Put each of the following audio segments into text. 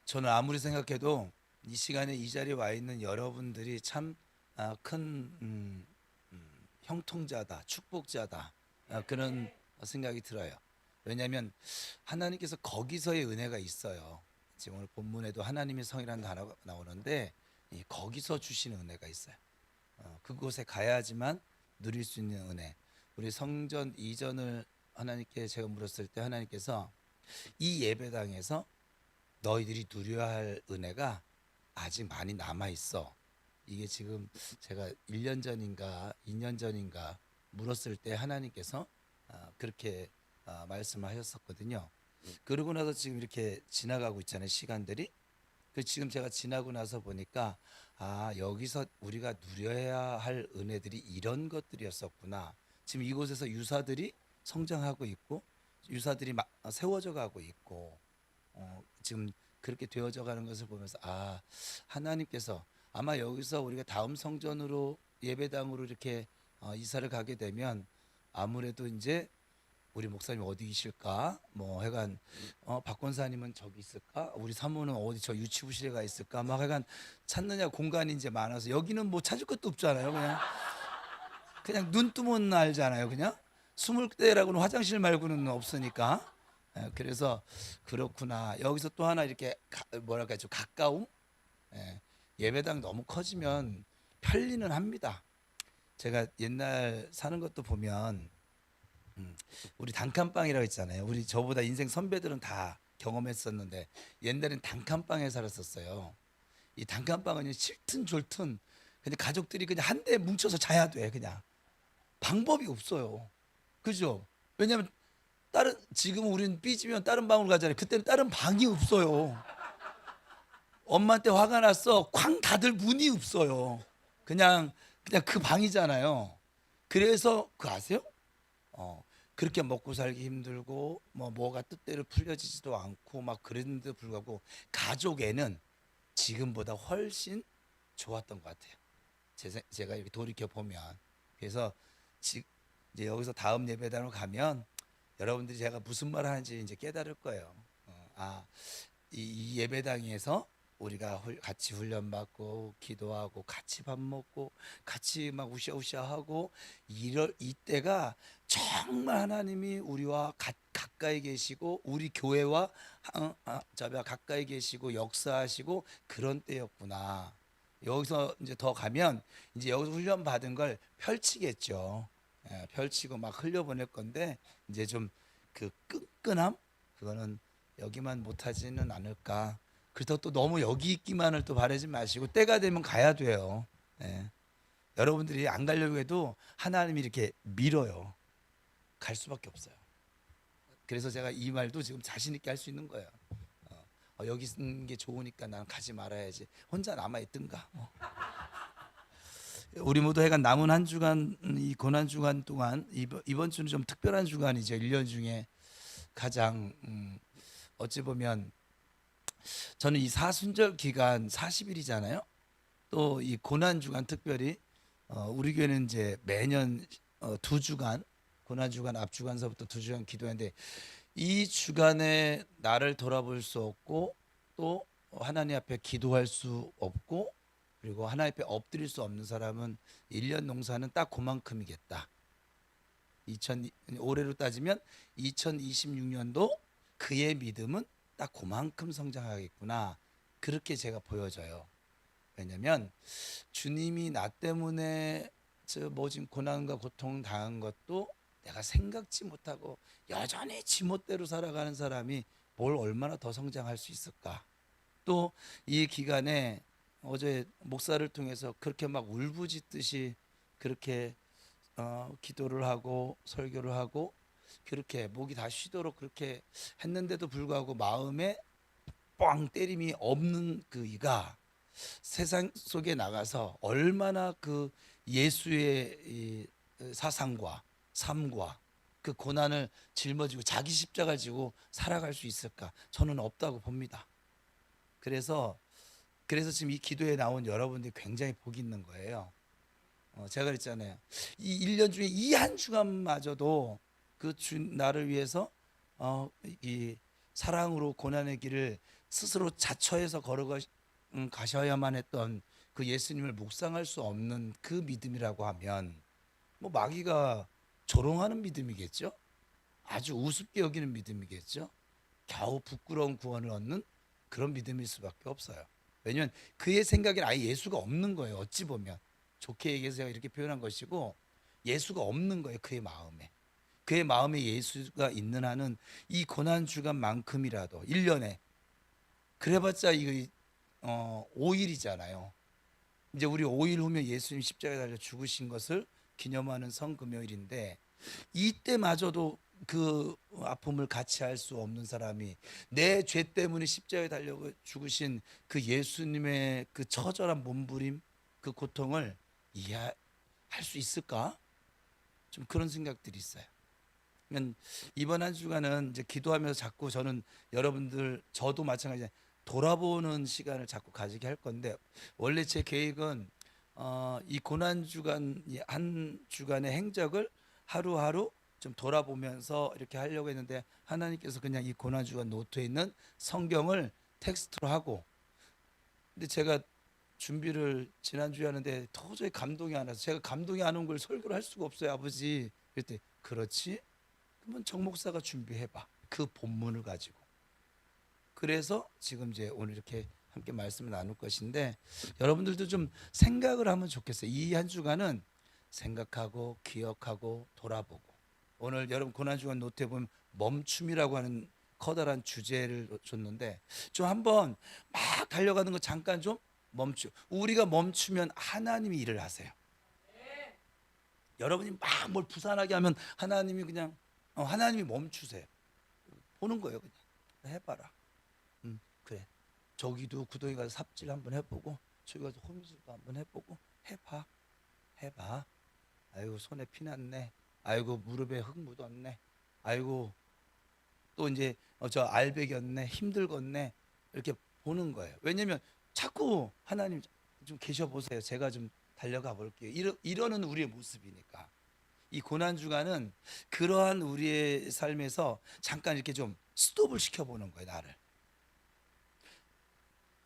저는 아무리 생각해도 이 시간에 이 자리에 와 있는 여러분들이 참 큰 형통자다, 축복자다, 그런 생각이 들어요. 왜냐하면 하나님께서 거기서의 은혜가 있어요. 지금 오늘 본문에도 하나님의 성이라는 단어가 나오는데 이 거기서 주시는 은혜가 있어요. 그곳에 가야지만 누릴 수 있는 은혜. 우리 성전 이전을 하나님께 제가 물었을 때 하나님께서 이 예배당에서 너희들이 누려야 할 은혜가 아직 많이 남아 있어. 이게 지금 제가 1년 전인가 2년 전인가 물었을 때 하나님께서 그렇게 말씀을 하셨었거든요. 그러고 나서 지금 이렇게 지나가고 있잖아요, 시간들이. 그 지금 제가 지나고 나서 보니까 여기서 우리가 누려야 할 은혜들이 이런 것들이었었구나. 지금 이곳에서 유사들이 성장하고 있고 유사들이 세워져 가고 있고 지금 그렇게 되어져 가는 것을 보면서 하나님께서 아마 여기서 우리가 다음 성전으로 예배당으로 이렇게 이사를 가게 되면 아무래도 이제 우리 목사님 어디 계실까? 뭐 해간 박 권사님은 저기 있을까? 우리 사모는 어디 저 유치부실에 가 있을까? 막 해간 찾느냐 공간이 이제 많아서 여기는 뭐 찾을 것도 없잖아요. 그냥 눈 뜨면 알잖아요. 그냥 숨을 때라고는 화장실 말고는 없으니까. 그래서 그렇구나. 여기서 또 하나 이렇게 뭐랄까 좀 가까움. 예배당 너무 커지면 편리는 합니다. 제가 옛날 사는 것도 보면 우리 단칸방이라고 있잖아요. 우리 저보다 인생 선배들은 다 경험했었는데 옛날엔 단칸방에 살았었어요. 이 단칸방은 싫든 좋든 그냥 가족들이 그냥 한데 뭉쳐서 자야 돼. 그냥 방법이 없어요. 그죠? 왜냐면 다른 지금 우리는 삐지면 다른 방으로 가잖아요. 그때는 다른 방이 없어요. 엄마한테 화가 났어. 쾅 닫을 문이 없어요. 그냥 그 방이잖아요. 그래서 그 아세요? 어, 그렇게 먹고 살기 힘들고 뭐가 뜻대로 풀려지지도 않고 막 그랬는데도 불구하고 가족애는 지금보다 훨씬 좋았던 것 같아요. 제가 이렇게 돌이켜 보면 그래서 이제 여기서 다음 예배당으로 가면 여러분들이 제가 무슨 말을 하는지 이제 깨달을 거예요. 이 예배당에서 우리가 같이 훈련받고 기도하고 같이 밥 먹고 같이 막 우샤우샤하고 이럴 이때가 정말 하나님이 우리와 가까이 계시고 우리 교회와 가까이 계시고 역사하시고 그런 때였구나. 여기서 이제 더 가면 이제 여기서 훈련 받은 걸 펼치겠죠. 펼치고 막 흘려보낼 건데 이제 좀 그 끈끈함 그거는 여기만 못하지는 않을까. 그렇다고 또 너무 여기 있기만을 또 바라지 마시고 때가 되면 가야 돼요. 예. 여러분들이 안 가려고 해도 하나님이 이렇게 밀어요. 갈 수밖에 없어요. 그래서 제가 이 말도 지금 자신 있게 할 수 있는 거예요. 여기 있는 게 좋으니까 나는 가지 말아야지. 혼자 남아 있든가. 우리 모두 해가 남은 한 주간 이 고난 주간 동안 이번 주는 좀 특별한 주간이죠. 1년 중에 가장 어찌 보면 저는 이 사순절 기간 40일이잖아요. 또 이 고난 주간 특별히 우리 교회는 이제 매년 2주간 고난 주간 앞 주간서부터 2주간 기도하는데 이 주간에 나를 돌아볼 수 없고 또 하나님 앞에 기도할 수 없고 그리고 하나님 앞에 엎드릴 수 없는 사람은 1년 농사는 딱 그만큼이겠다. 2000 올해로 따지면 2026년도 그의 믿음은 딱 그만큼 성장하겠구나. 그렇게 제가 보여져요. 왜냐면 주님이 나 때문에 저 모진 고난과 고통 당한 것도 내가 생각지 못하고 여전히 지멋대로 살아가는 사람이 뭘 얼마나 더 성장할 수 있을까? 또 이 기간에 어제 목사를 통해서 그렇게 막 울부짖듯이 그렇게 기도를 하고 설교를 하고 그렇게 목이 다 쉬도록 그렇게 했는데도 불구하고 마음에 뻥 때림이 없는 그 이가 세상 속에 나가서 얼마나 그 예수의 이 사상과 삶과 그 고난을 짊어지고 자기 십자가를 지고 살아갈 수 있을까? 저는 없다고 봅니다. 그래서 지금 이 기도에 나온 여러분들이 굉장히 복 있는 거예요. 제가 그랬잖아요. 이 1년 중에 이 한 주간마저도 나를 위해서 이 사랑으로 고난의 길을 스스로 자처해서 가셔야만 했던 그 예수님을 묵상할 수 없는 그 믿음이라고 하면 뭐 마귀가 조롱하는 믿음이겠죠. 아주 우습게 여기는 믿음이겠죠. 겨우 부끄러운 구원을 얻는 그런 믿음일 수밖에 없어요. 왜냐하면 그의 생각에는 아예 예수가 없는 거예요. 어찌 보면 좋게 얘기해서 제가 이렇게 표현한 것이고, 예수가 없는 거예요. 그의 마음에 예수가 있는 한은 이 고난 주간만큼이라도 1년에 그래봤자 이거 5일이잖아요. 이제 우리 5일 후면 예수님 십자가에 달려 죽으신 것을 기념하는 성금요일인데, 이때마저도 그 아픔을 같이 할 수 없는 사람이 내 죄 때문에 십자가에 달려 죽으신 그 예수님의 그 처절한 몸부림, 그 고통을 이해할 수 있을까? 좀 그런 생각들이 있어요. 이번 한 주간은 이제 기도하면서 자꾸 저는 여러분들, 저도 마찬가지로 돌아보는 시간을 자꾸 가지게 할 건데, 원래 제 계획은 이 고난 주간, 한 주간의 행적을 하루하루 좀 돌아보면서 이렇게 하려고 했는데, 하나님께서 그냥 이 고난 주간 노트에 있는 성경을 텍스트로 하고, 근데 제가 준비를 지난주에 하는데 도저히 감동이 안 와서, 제가 감동이 안 온 걸 설교를 할 수가 없어요, 아버지. 그랬더니 그렇지? 그러면 정 목사가 준비해봐, 그 본문을 가지고. 그래서 지금 이제 오늘 이렇게 함께 말씀을 나눌 것인데, 여러분들도 좀 생각을 하면 좋겠어요. 이 한 주간은 생각하고 기억하고 돌아보고, 오늘 여러분 고난주간 노트에 보면 멈춤이라고 하는 커다란 주제를 줬는데, 좀 한번 막 달려가는 거 잠깐 좀 멈추. 우리가 멈추면 하나님이 일을 하세요. 여러분이 막 뭘 부산하게 하면 하나님이 그냥 하나님이 멈추세요. 보는 거예요. 그냥 해봐라. 그래. 저기도 구덩이 가서 삽질 한번 해보고, 저기 가서 호미질도 한번 해보고, 해봐. 아이고 손에 피 났네. 아이고 무릎에 흙 묻었네. 아이고 또 이제 저 알배겼네. 힘들겠네. 이렇게 보는 거예요. 왜냐면 자꾸 하나님 좀 계셔 보세요. 제가 좀 달려가 볼게요. 이러는 우리의 모습이니까. 이 고난 주간은 그러한 우리의 삶에서 잠깐 이렇게 좀 스톱을 시켜보는 거예요. 나를.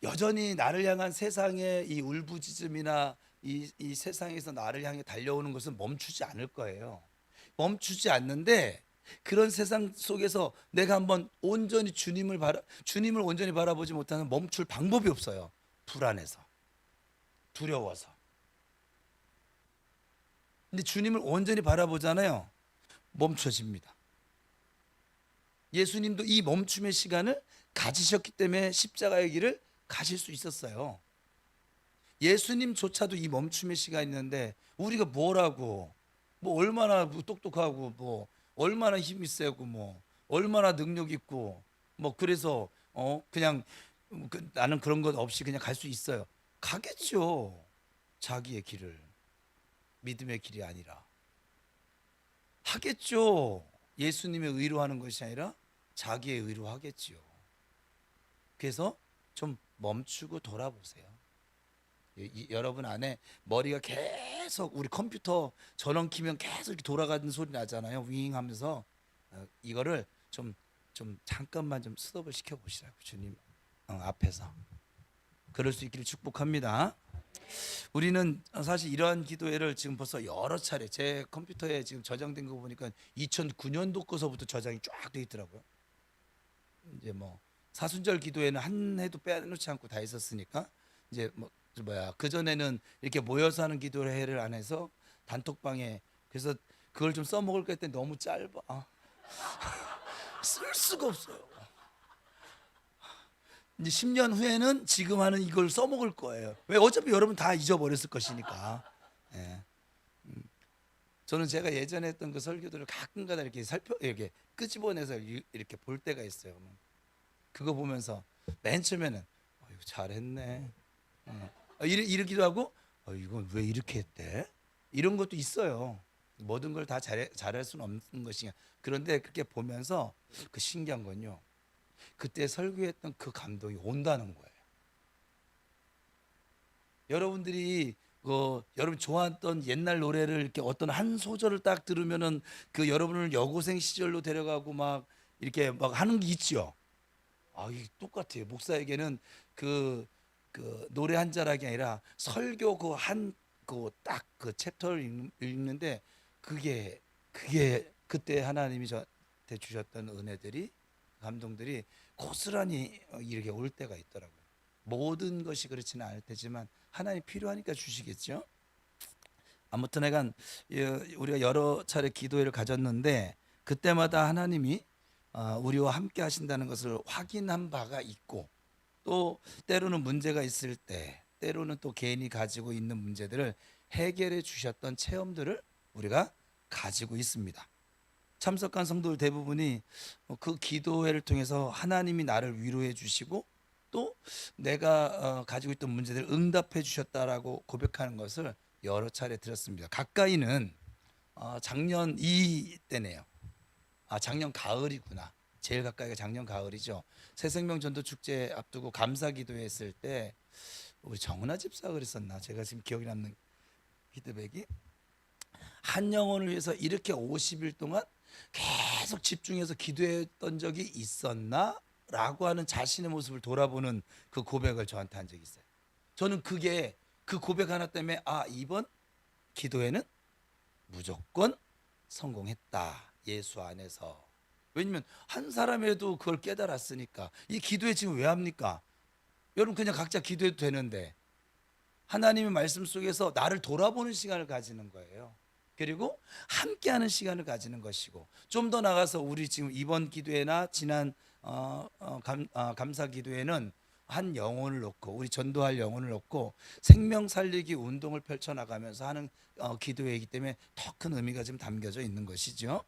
여전히 나를 향한 세상의 이 울부짖음이나 이 세상에서 나를 향해 달려오는 것은 멈추지 않을 거예요. 멈추지 않는데, 그런 세상 속에서 내가 한번 주님을 온전히 바라보지 못하는, 멈출 방법이 없어요. 불안해서, 두려워서. 근데 주님을 온전히 바라보잖아요. 멈춰집니다. 예수님도 이 멈춤의 시간을 가지셨기 때문에 십자가의 길을 가실 수 있었어요. 예수님조차도 이 멈춤의 시간이 있는데, 우리가 뭐라고, 뭐 얼마나 똑똑하고, 뭐 얼마나 힘이 세고, 뭐 얼마나 능력 있고, 뭐 그래서 그냥 나는 그런 것 없이 그냥 갈 수 있어요. 가겠죠. 자기의 길을, 믿음의 길이 아니라 하겠죠. 예수님의 의로 하는 것이 아니라 자기의 의로 하겠지요. 그래서 좀 멈추고 돌아보세요. 여러분 안에 머리가 계속, 우리 컴퓨터 전원 키면 계속 이렇게 돌아가는 소리 나잖아요. 윙 하면서. 이거를 좀 잠깐만 좀 스톱을 시켜 보시라고, 주님 앞에서. 그럴 수 있기를 축복합니다. 우리는 사실 이러한 기도회를 지금 벌써 여러 차례, 제 컴퓨터에 지금 저장된 거 보니까 2009년도 거서부터 저장이 쫙 돼 있더라고요. 이제 뭐 사순절 기도회는 한 해도 빼놓지 않고 다 했었으니까, 이제 그 전에는 이렇게 모여서 하는 기도회를 안 해서 단톡방에, 그래서 그걸 좀 써먹을 거 했더니 너무 짧아. 쓸 수가 없어요. 이제 10년 후에는 지금 하는 이걸 써먹을 거예요. 왜? 어차피 여러분 다 잊어버렸을 것이니까. 예. 저는 제가 예전에 했던 그 설교들을 가끔가다 이렇게 끄집어내서 이렇게 볼 때가 있어요. 그거 보면서 맨 처음에는 이거 잘했네, 이러기도 하고, 이건 왜 이렇게 했대? 이런 것도 있어요. 모든 걸 다 잘할 수는 없는 것이냐. 그런데 그렇게 보면서 그 신기한 건요, 그때 설교했던 그 감동이 온다는 거예요. 여러분들이 여러분 좋아했던 옛날 노래를 이렇게 어떤 한 소절을 딱 들으면은 그 여러분을 여고생 시절로 데려가고 막 이렇게 막 하는 게 있죠. 이 똑같아요. 목사에게는 그, 그 노래 한 자락이 아니라 설교 딱 그 챕터를 읽는데 그게 그때 하나님이 저한테 주셨던 은혜들이 감동들이 고스란히 이렇게 올 때가 있더라고요. 모든 것이 그렇지는 않을 테지만 하나님 필요하니까 주시겠죠. 아무튼 내가 우리가 여러 차례 기도회를 가졌는데 그때마다 하나님이 우리와 함께 하신다는 것을 확인한 바가 있고, 또 때로는 문제가 있을 때, 때로는 또 개인이 가지고 있는 문제들을 해결해 주셨던 체험들을 우리가 가지고 있습니다. 참석한 성도들 대부분이 그 기도회를 통해서 하나님이 나를 위로해 주시고 또 내가 가지고 있던 문제들을 응답해 주셨다라고 고백하는 것을 여러 차례 들었습니다. 가까이는 작년 때네요. 작년 가을이구나. 제일 가까이가 작년 가을이죠. 새생명 전도 축제 앞두고 감사 기도했을 때 우리 정은아 집사가 그랬었나? 제가 지금 기억이 남는 피드백이, 한 영혼을 위해서 이렇게 50일 동안 계속 집중해서 기도했던 적이 있었나? 라고 하는 자신의 모습을 돌아보는 그 고백을 저한테 한 적이 있어요. 저는 그게 그 고백 하나 때문에 이번 기도회는 무조건 성공했다. 예수 안에서. 왜냐면 한 사람이라도 그걸 깨달았으니까. 이 기도회 지금 왜 합니까? 여러분 그냥 각자 기도해도 되는데 하나님의 말씀 속에서 나를 돌아보는 시간을 가지는 거예요. 그리고 함께하는 시간을 가지는 것이고, 좀 더 나가서 우리 지금 이번 기도회나 지난 감사 기도회는 한 영혼을 놓고, 우리 전도할 영혼을 놓고 생명 살리기 운동을 펼쳐나가면서 하는 기도회이기 때문에 더 큰 의미가 지금 담겨져 있는 것이죠.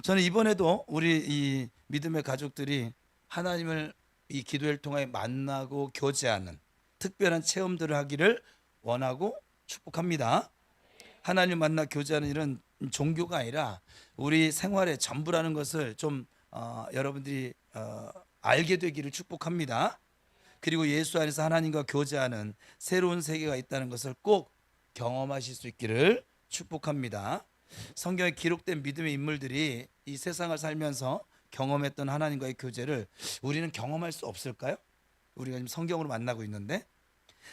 저는 이번에도 우리 이 믿음의 가족들이 하나님을 이 기도회를 통해 만나고 교제하는 특별한 체험들을 하기를 원하고 축복합니다. 하나님 만나 교제하는 일은 종교가 아니라 우리 생활의 전부라는 것을 좀 여러분들이 알게 되기를 축복합니다. 그리고 예수 안에서 하나님과 교제하는 새로운 세계가 있다는 것을 꼭 경험하실 수 있기를 축복합니다. 성경에 기록된 믿음의 인물들이 이 세상을 살면서 경험했던 하나님과의 교제를 우리는 경험할 수 없을까요? 우리가 지금 성경으로 만나고 있는데,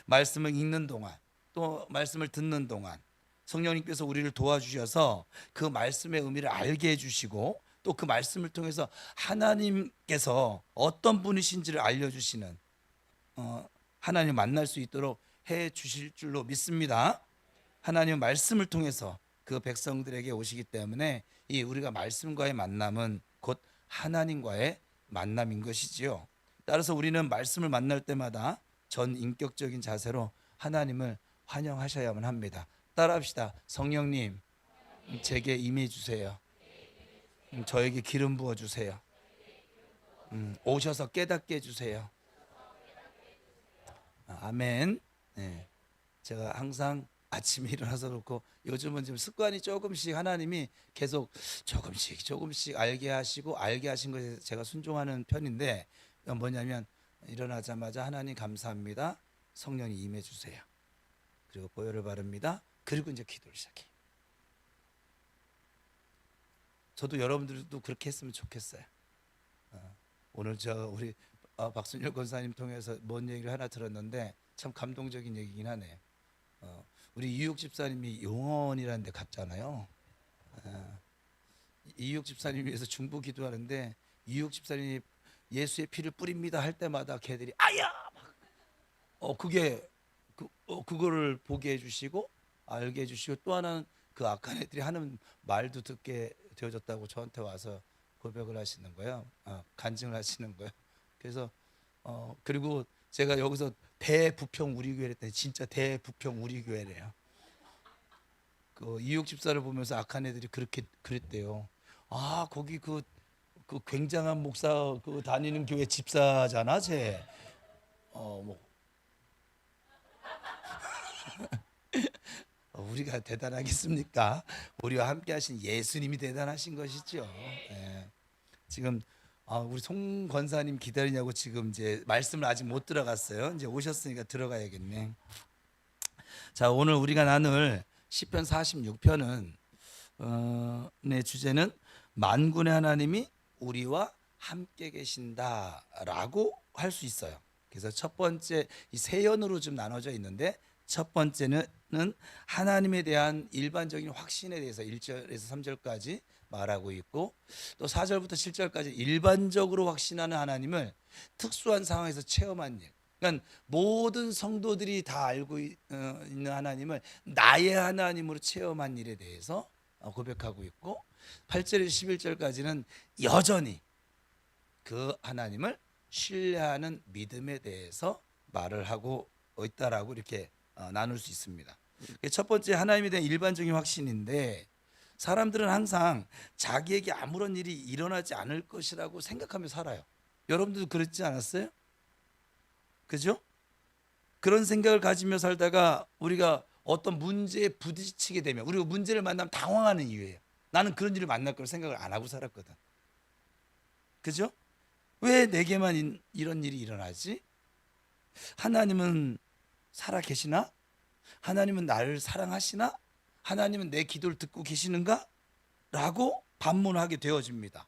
말씀을 읽는 동안 또 말씀을 듣는 동안 성령님께서 우리를 도와주셔서 그 말씀의 의미를 알게 해주시고, 또 그 말씀을 통해서 하나님께서 어떤 분이신지를 알려주시는 하나님 만날 수 있도록 해 주실 줄로 믿습니다. 하나님 말씀을 통해서 그 백성들에게 오시기 때문에 이 우리가 말씀과의 만남은 곧 하나님과의 만남인 것이지요. 따라서 우리는 말씀을 만날 때마다 전 인격적인 자세로 하나님을 환영하셔야만 합니다. 따라합시다. 성령님, 제게 임해 주세요. 저에게 기름 부어 주세요. 오셔서 깨닫게 해 주세요. 아멘. 네. 제가 항상 아침에 일어나서 그렇고 요즘은 좀 습관이 조금씩 하나님이 계속 조금씩 알게 하시고 알게 하신 것에 제가 순종하는 편인데, 뭐냐면 일어나자마자 하나님 감사합니다. 성령이 임해 주세요. 그리고 보혈을 바릅니다. 그리고 이제 기도를 시작해요. 저도 여러분들도 그렇게 했으면 좋겠어요. 오늘 우리 박순일 권사님 통해서 뭔 얘기를 하나 들었는데 참 감동적인 얘기긴 하네요. 우리 이육 집사님이 용원이라는 데 갔잖아요. 이육 집사님 위해서 중보 기도하는데 이육 집사님이 예수의 피를 뿌립니다 할 때마다 걔들이 아야 그거를 보게 해주시고 알게 해주시고, 또 하나는 그 악한 애들이 하는 말도 듣게 되어졌다고 저한테 와서 고백을 하시는 거예요. 간증을 하시는 거예요. 그래서 그리고 제가 여기서 대부평 우리교회를 했더니 진짜 대부평 우리교회래요. 그 이육 집사를 보면서 악한 애들이 그렇게 그랬대요. 거기 그 굉장한 목사 그 다니는 교회 집사잖아, 쟤. 뭐 우리가 대단하겠습니까? 우리와 함께 하신 예수님이 대단하신 것이죠. 예. 지금 우리 송 권사님 기다리냐고 지금 이제 말씀을 아직 못 들어갔어요. 이제 오셨으니까 들어가야겠네. 자, 오늘 우리가 나눌 시편 46편은 내 주제는 만군의 하나님이 우리와 함께 계신다라고 할 수 있어요. 그래서 첫 번째 이 세연으로 좀 나눠져 있는데, 첫 번째는 하나님에 대한 일반적인 확신에 대해서 1절에서 3절까지 말하고 있고, 또 4절부터 7절까지 일반적으로 확신하는 하나님을 특수한 상황에서 체험한 일. 그러니까 모든 성도들이 다 알고 있는 하나님을 나의 하나님으로 체험한 일에 대해서 고백하고 있고, 8절에서 11절까지는 여전히 그 하나님을 신뢰하는 믿음에 대해서 말을 하고 있다라고 이렇게 나눌 수 있습니다. 첫 번째 하나님에 대한 일반적인 확신인데, 사람들은 항상 자기에게 아무런 일이 일어나지 않을 것이라고 생각하며 살아요. 여러분들도 그렇지 않았어요? 그죠? 그런 생각을 가지며 살다가 우리가 어떤 문제에 부딪히게 되면, 우리가 문제를 만나면 당황하는 이유예요. 나는 그런 일을 만날 걸 생각을 안 하고 살았거든. 그죠? 왜 내게만 이런 일이 일어나지? 하나님은 살아 계시나? 하나님은 나를 사랑하시나? 하나님은 내 기도를 듣고 계시는가? 라고 반문하게 되어집니다.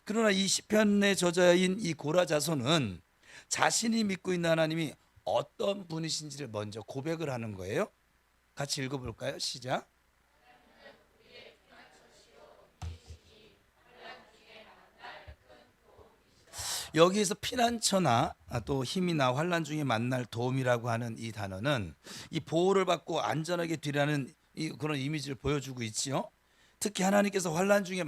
그러나 이 시편의 저자인 이 고라 자손은 자신이 믿고 있는 하나님이 어떤 분이신지를 먼저 고백을 하는 거예요. 같이 읽어볼까요? 시작. 여기에서 피난처나 또 힘이나 환난 중에 만날 도움이라고 하는 이 단어는 이 보호를 받고 안전하게 뒤라는 그런 이미지를 보여주고 있지요. 특히 하나님께서 환난 중에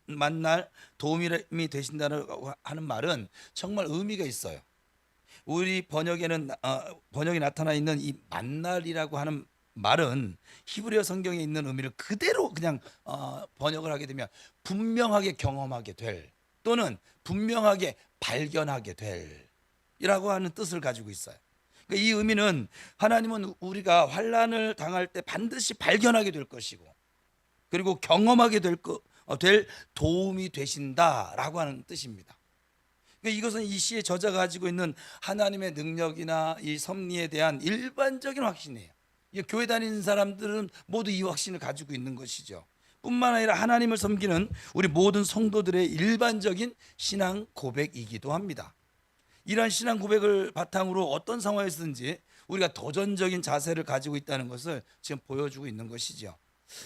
만날 도움이 되신다는 하는 말은 정말 의미가 있어요. 우리 번역에 나타나 있는 이 만날이라고 하는 말은 히브리어 성경에 있는 의미를 그대로 그냥 번역을 하게 되면 분명하게 경험하게 될, 또는 분명하게 발견하게 될 이라고 하는 뜻을 가지고 있어요. 그러니까 이 의미는 하나님은 우리가 환난을 당할 때 반드시 발견하게 될 것이고, 그리고 경험하게 될 도움이 되신다라고 하는 뜻입니다. 그러니까 이것은 이 시의 저자가 가지고 있는 하나님의 능력이나 이 섭리에 대한 일반적인 확신이에요. 교회 다니는 사람들은 모두 이 확신을 가지고 있는 것이죠. 뿐만 아니라 하나님을 섬기는 우리 모든 성도들의 일반적인 신앙 고백이기도 합니다. 이러한 신앙 고백을 바탕으로 어떤 상황에서든지 우리가 도전적인 자세를 가지고 있다는 것을 지금 보여주고 있는 것이죠.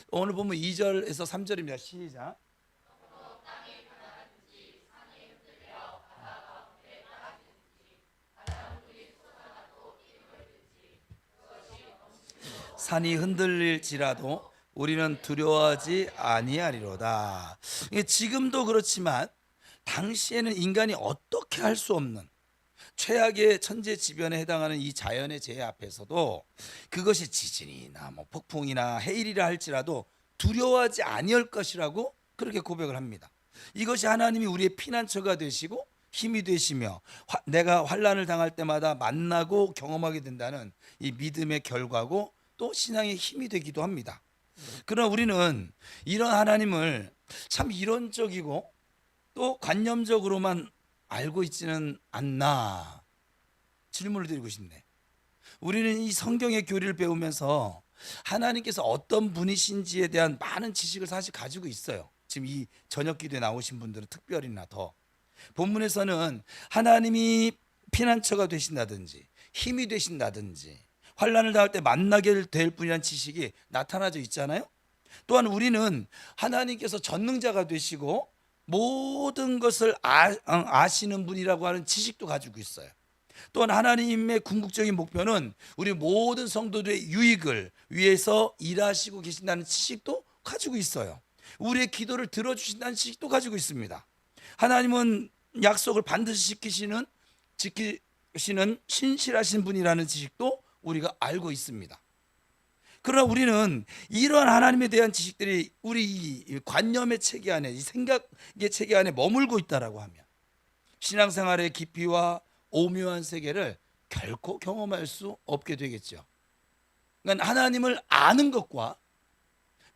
오늘 보면 2절에서 3절입니다. 시작. 산이 흔들릴지라도 우리는 두려워하지 아니하리로다. 지금도 그렇지만 당시에는 인간이 어떻게 할 수 없는 최악의 천재지변에 해당하는 이 자연의 재해 앞에서도 그것이 지진이나 폭풍이나 해일이라 할지라도 두려워하지 아니할 것이라고 그렇게 고백을 합니다. 이것이 하나님이 우리의 피난처가 되시고 힘이 되시며 내가 환난을 당할 때마다 만나고 경험하게 된다는 이 믿음의 결과고, 또 신앙의 힘이 되기도 합니다. 그러나 우리는 이런 하나님을 참 이론적이고 또 관념적으로만 알고 있지는 않나 질문을 드리고 싶네. 우리는 이 성경의 교리를 배우면서 하나님께서 어떤 분이신지에 대한 많은 지식을 사실 가지고 있어요. 지금 이 저녁 기도에 나오신 분들은 특별히나 더. 본문에서는 하나님이 피난처가 되신다든지 힘이 되신다든지 환난을 당할 때 만나게 될 분이라는 지식이 나타나져 있잖아요. 또한 우리는 하나님께서 전능자가 되시고 모든 것을 아시는 분이라고 하는 지식도 가지고 있어요. 또한 하나님의 궁극적인 목표는 우리 모든 성도들의 유익을 위해서 일하시고 계신다는 지식도 가지고 있어요. 우리의 기도를 들어주신다는 지식도 가지고 있습니다. 하나님은 약속을 반드시 지키시는 신실하신 분이라는 지식도 우리가 알고 있습니다. 그러나 우리는 이러한 하나님에 대한 지식들이 우리 관념의 체계 안에, 이 생각의 체계 안에 머물고 있다라고 하면 신앙생활의 깊이와 오묘한 세계를 결코 경험할 수 없게 되겠죠. 그러니까 하나님을 아는 것과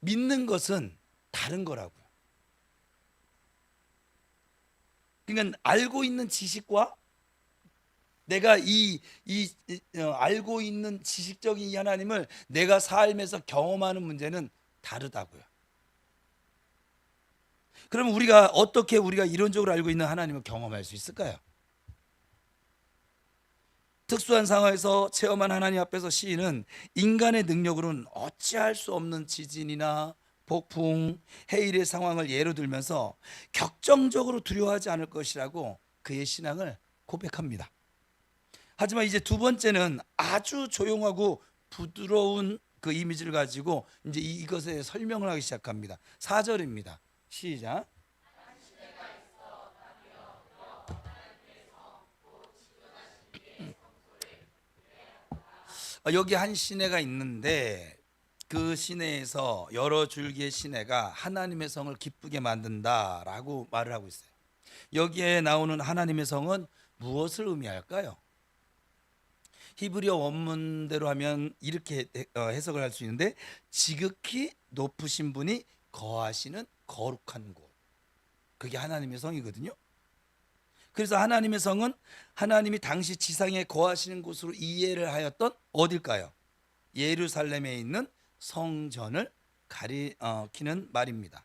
믿는 것은 다른 거라고요. 그러니까 알고 있는 지식과 내가 알고 있는 지식적인 이 하나님을 내가 삶에서 경험하는 문제는 다르다고요. 그러면 우리가 어떻게 우리가 이론적으로 알고 있는 하나님을 경험할 수 있을까요? 특수한 상황에서 체험한 하나님 앞에서 시인은 인간의 능력으로는 어찌할 수 없는 지진이나 폭풍, 해일의 상황을 예로 들면서 격정적으로 두려워하지 않을 것이라고 그의 신앙을 고백합니다. 하지만 이제 두 번째는 아주 조용하고 부드러운 그 이미지를 가지고 이제 이것에 설명을 하기 시작합니다. 4절입니다. 시작. 여기 한 시내가 있는데 그 시내에서 여러 줄기의 시내가 하나님의 성을 기쁘게 만든다라고 말을 하고 있어요. 여기에 나오는 하나님의 성은 무엇을 의미할까요? 히브리어 원문대로 하면 이렇게 해석을 할 수 있는데 지극히 높으신 분이 거하시는 거룩한 곳. 그게 하나님의 성이거든요. 그래서 하나님의 성은 하나님이 당시 지상에 거하시는 곳으로 이해를 하였던 어딜까요? 예루살렘에 있는 성전을 가리키는 말입니다.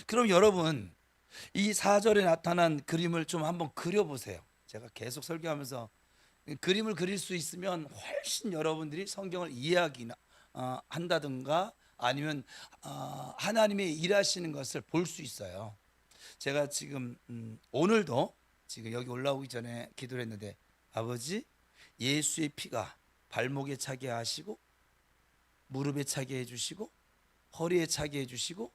그럼 여러분 이 4절에 나타난 그림을 좀 한번 그려보세요. 제가 계속 설교하면서 그림을 그릴 수 있으면 훨씬 여러분들이 성경을 이해하기 한다든가 아니면 하나님의 일하시는 것을 볼 수 있어요. 제가 지금 오늘도 지금 여기 올라오기 전에 기도를 했는데 아버지 예수의 피가 발목에 차게 하시고 무릎에 차게 해주시고 허리에 차게 해주시고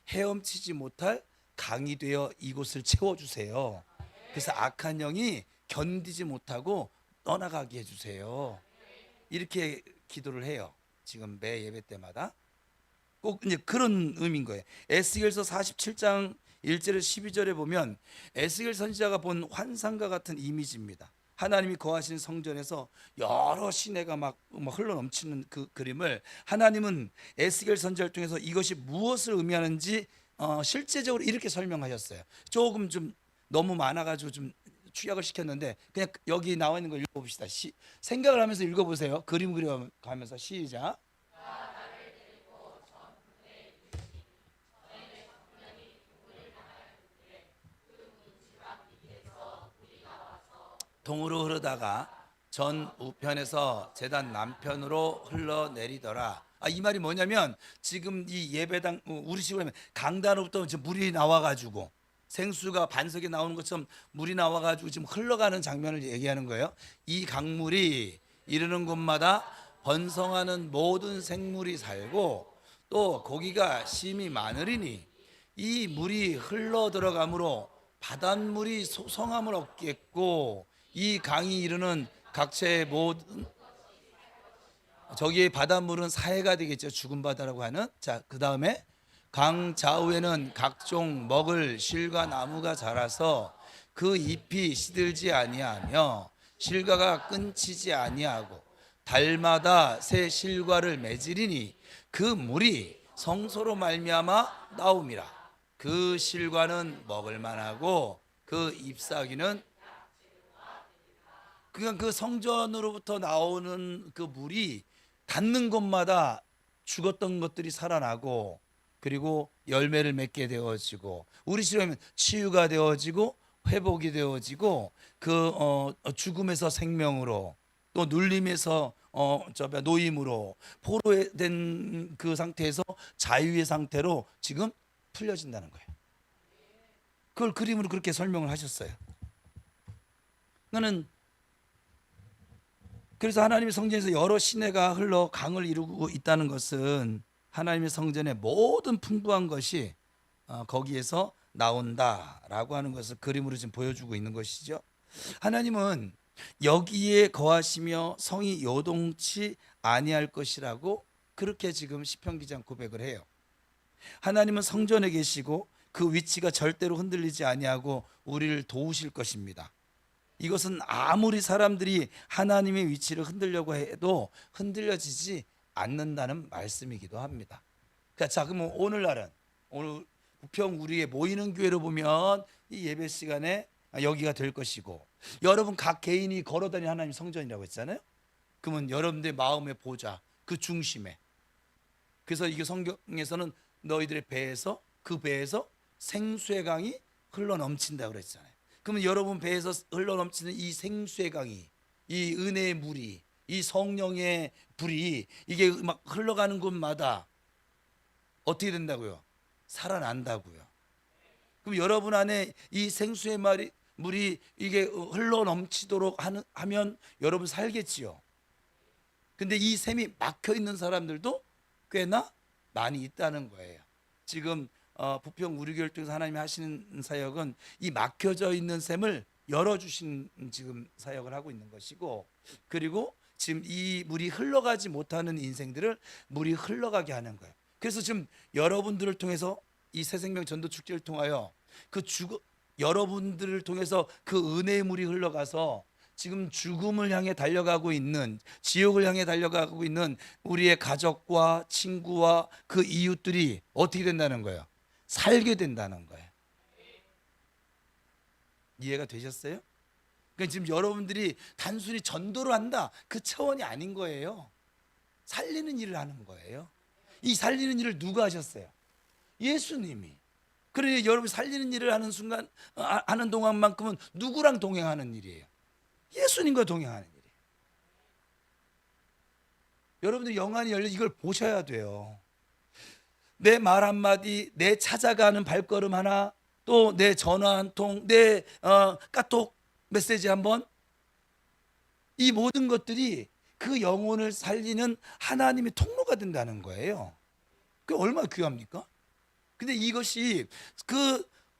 헤엄치지 못할 강이 되어 이곳을 채워주세요. 그래서 악한 영이 견디지 못하고 떠나가게 해주세요. 이렇게 기도를 해요. 지금 매 예배 때마다 꼭 이제 그런 의미인 거예요. 에스겔서 47장 1절에서 12절에 보면 에스겔 선지자가 본 환상과 같은 이미지입니다. 하나님이 거하시는 성전에서 여러 시내가 막 흘러 넘치는 그 그림을 하나님은 에스겔 선지자를 통해서 이것이 무엇을 의미하는지 실제적으로 이렇게 설명하셨어요. 조금 좀 너무 많아가지고 좀 취약을 시켰는데 그냥 여기 나와 있는 걸 읽어봅시다. 생각을 하면서 읽어보세요. 그림 그려가면서 시작. 동으로 흐르다가 전 우편에서 제단 남편으로 흘러내리더라. 이 말이 뭐냐면 지금 이 예배당 우리 식으로 하면 강단으로부터 지금 물이 나와가지고 생수가 반석에 나오는 것처럼 물이 나와가지고 지금 흘러가는 장면을 얘기하는 거예요. 이 강물이 이르는 곳마다 번성하는 모든 생물이 살고 또 고기가 심이 많으리니 이 물이 흘러 들어가므로 바닷물이 소성함을 얻겠고 이 강이 이르는 각처의 모든 저기에 바닷물은 사해가 되겠죠. 죽은 바다라고 하는. 자, 그 다음에 강 좌우에는 각종 먹을 실과 나무가 자라서 그 잎이 시들지 아니하며 실과가 끊치지 아니하고 달마다 새 실과를 맺으리니 그 물이 성소로 말미암아 나옴이라. 그 실과는 먹을 만하고 그 잎사귀는 그냥 그 성전으로부터 나오는 그 물이 닿는 곳마다 죽었던 것들이 살아나고 그리고 열매를 맺게 되어지고 우리 시로하면 치유가 되어지고 회복이 되어지고 그 죽음에서 생명으로 또 눌림에서 노임으로 포로된 그 상태에서 자유의 상태로 지금 풀려진다는 거예요. 그걸 그림으로 그렇게 설명을 하셨어요. 나는 그래서 하나님의 성전에서 여러 시내가 흘러 강을 이루고 있다는 것은 하나님의 성전의 모든 풍부한 것이 거기에서 나온다라고 하는 것을 그림으로 지금 보여주고 있는 것이죠. 하나님은 여기에 거하시며 성이 요동치 아니할 것이라고 그렇게 지금 시편 기자는 고백을 해요. 하나님은 성전에 계시고 그 위치가 절대로 흔들리지 아니하고 우리를 도우실 것입니다. 이것은 아무리 사람들이 하나님의 위치를 흔들려고 해도 흔들려지지 않는다는 말씀이기도 합니다. 그러니까 자, 그러면 오늘날은 오늘 부평 우리의 모이는 교회로 보면 이 예배 시간에 여기가 될 것이고 여러분 각 개인이 걸어다니는 하나님 성전이라고 했잖아요. 그러면 여러분들의 마음의 보좌 그 중심에 그래서 이게 성경에서는 너희들의 배에서 그 배에서 생수의 강이 흘러 넘친다 그랬잖아요. 그러면 여러분 배에서 흘러 넘치는 이 생수의 강이, 이 은혜의 물이, 이 성령의 불이 이게 막 흘러가는 곳마다 어떻게 된다고요? 살아난다고요. 그럼 여러분 안에 이 생수의 물이 이게 흘러 넘치도록 하면 여러분 살겠지요. 근데 이 샘이 막혀 있는 사람들도 꽤나 많이 있다는 거예요. 지금 부평 우리교회를 통해서 하나님이 하시는 사역은 이 막혀져 있는 샘을 열어주신 지금 사역을 하고 있는 것이고, 그리고 지금 이 물이 흘러가지 못하는 인생들을 물이 흘러가게 하는 거예요. 그래서 지금 여러분들을 통해서 이 새생명 전도 축제를 통하여 여러분들을 통해서 그 은혜의 물이 흘러가서 지금 죽음을 향해 달려가고 있는, 지옥을 향해 달려가고 있는 우리의 가족과 친구와 그 이웃들이 어떻게 된다는 거예요? 살게 된다는 거예요. 이해가 되셨어요? 그러니까 지금 여러분들이 단순히 전도를 한다 그 차원이 아닌 거예요. 살리는 일을 하는 거예요. 이 살리는 일을 누가 하셨어요? 예수님이. 그러니 여러분 살리는 일을 하는 순간 하는 동안만큼은 누구랑 동행하는 일이에요? 예수님과 동행하는 일이에요. 여러분들 영안이 열려 이걸 보셔야 돼요. 내 말 한마디, 내 찾아가는 발걸음 하나, 또 내 전화 한 통, 내 카톡 메시지 한번, 이 모든 것들이 그 영혼을 살리는 하나님의 통로가 된다는 거예요. 그게 얼마나 귀합니까? 근데 이것이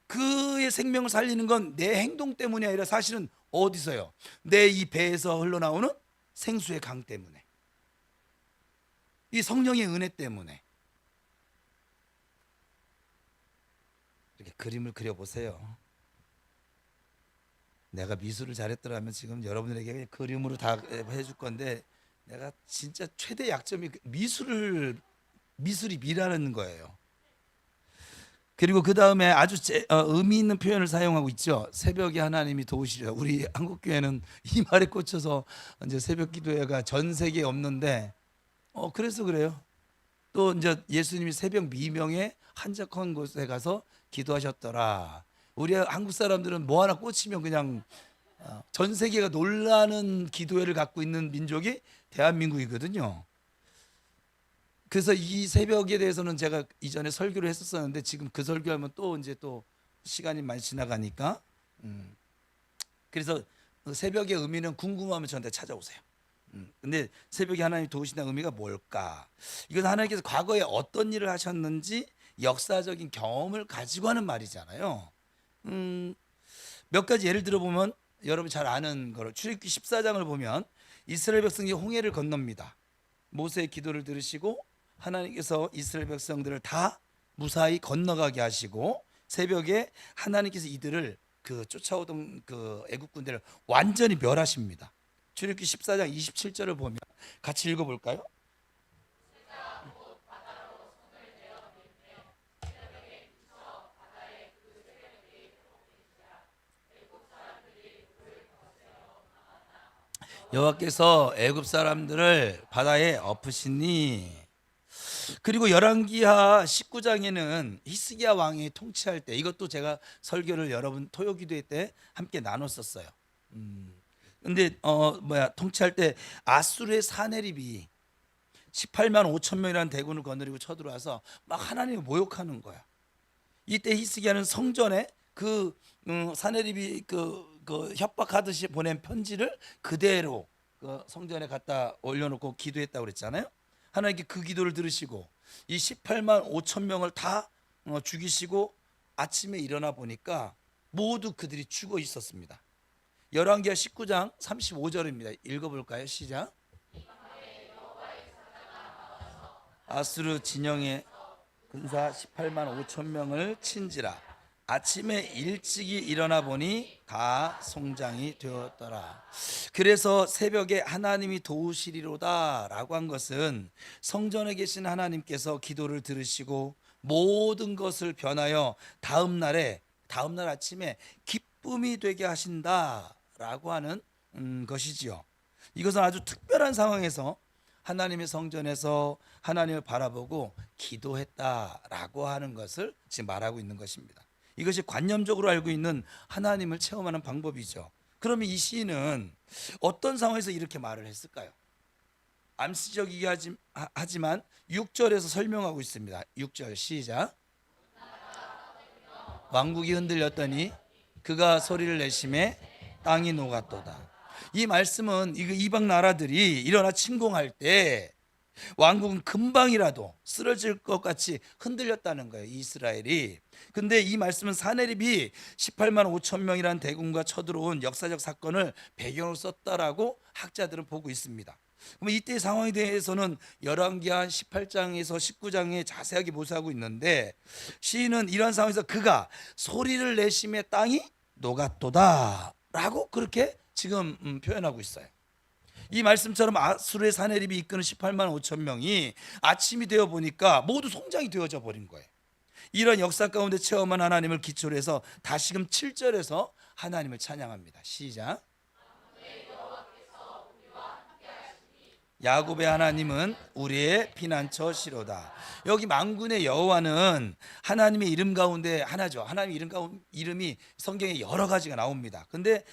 그의 생명을 살리는 건 내 행동 때문이 아니라 사실은 어디서요? 내 이 배에서 흘러나오는 생수의 강 때문에, 이 성령의 은혜 때문에. 이렇게 그림을 그려보세요. 내가 미술을 잘했더라면 지금 여러분들에게 그냥 그림으로 다 해줄 건데, 내가 진짜 최대 약점이 미술이 미라는 거예요. 그리고 그 다음에 아주 의미 있는 표현을 사용하고 있죠. 새벽에 하나님이 도우시리라. 우리 한국 교회는 이 말에 꽂혀서 이제 새벽 기도회가 전 세계에 없는데, 그래서 그래요. 또 이제 예수님이 새벽 미명에 한적한 곳에 가서 기도하셨더라. 우리 한국 사람들은 뭐 하나 꽂히면 그냥 전 세계가 놀라는 기도회를 갖고 있는 민족이 대한민국이거든요. 그래서 이 새벽에 대해서는 제가 이전에 설교를 했었었는데, 지금 그 설교하면 또 이제 또 시간이 많이 지나가니까, 그래서 새벽의 의미는 궁금하면 저한테 찾아오세요. 근데 새벽에 하나님 도우신다는 의미가 뭘까? 이건 하나님께서 과거에 어떤 일을 하셨는지 역사적인 경험을 가지고 하는 말이잖아요. 몇 가지 예를 들어보면 여러분 잘 아는 거로, 출애굽기 14장을 보면 이스라엘 백성이 홍해를 건넙니다. 모세의 기도를 들으시고 하나님께서 이스라엘 백성들을 다 무사히 건너가게 하시고, 새벽에 하나님께서 이들을 그 쫓아오던 그 애국 군대를 완전히 멸하십니다. 출애굽기 14장 27절을 보면 같이 읽어볼까요? 여호와께서 애굽 사람들을 바다에 엎으시니. 그리고 열왕기하 19장에는 히스기야 왕이 통치할 때, 이것도 제가 설교를 여러분 토요기도회 때 함께 나눴었어요. 근데 통치할 때 아수르의 사내립이 18만 5천 명이라는 대군을 거느리고 쳐들어와서 막 하나님을 모욕하는 거야. 이때 히스기야는 성전에 사내립이 협박하듯이 보낸 편지를 그대로 그 성전에 갖다 올려놓고 기도했다고 그랬잖아요. 하나님께 그 기도를 들으시고 이 18만 5천 명을 다 죽이시고 아침에 일어나 보니까 모두 그들이 죽어 있었습니다. 열왕기하 19장 35절입니다. 읽어볼까요? 시작. 아수르 진영의 군사 18만 5천 명을 친지라. 아침에 일찍이 일어나 보니 다 송장이 되었더라. 그래서 새벽에 하나님이 도우시리로다 라고 한 것은 성전에 계신 하나님께서 기도를 들으시고 모든 것을 변하여 다음날 아침에 기쁨이 되게 하신다 라고 하는 것이지요. 이것은 아주 특별한 상황에서 하나님의 성전에서 하나님을 바라보고 기도했다라고 하는 것을 지금 말하고 있는 것입니다. 이것이 관념적으로 알고 있는 하나님을 체험하는 방법이죠. 그러면 이 시인은 어떤 상황에서 이렇게 말을 했을까요? 암시적이게 하지만 6절에서 설명하고 있습니다. 6절 시작. 왕국이 흔들렸더니 그가 소리를 내심에 땅이 녹았도다. 이 말씀은 이방 나라들이 일어나 침공할 때 왕국은 금방이라도 쓰러질 것 같이 흔들렸다는 거예요, 이스라엘이. 근데 이 말씀은 사내립이 18만 5천 명이라는 대군과 쳐들어온 역사적 사건을 배경으로 썼다라고 학자들은 보고 있습니다. 그럼 이때의 상황에 대해서는 열왕기하 18장에서 19장에 자세하게 묘사하고 있는데, 시인은 이러한 상황에서 그가 소리를 내심에 땅이 녹았도다 라고 그렇게 지금 표현하고 있어요. 이 말씀처럼 아수르의 사내립이 이끄는 18만 5천 명이 아침이 되어 보니까 모두 송장이 되어져 버린 거예요. 이런 역사 가운데 체험한 하나님을 기초로 해서 다시금 7절에서 하나님을 찬양합니다. 시작. 야곱의 하나님은 우리의 피난처시로다. 여기 만군의 여호와는 하나님의 이름 가운데 하나죠. 하나님의 이름이 성경에 여러 가지가 나옵니다. 근데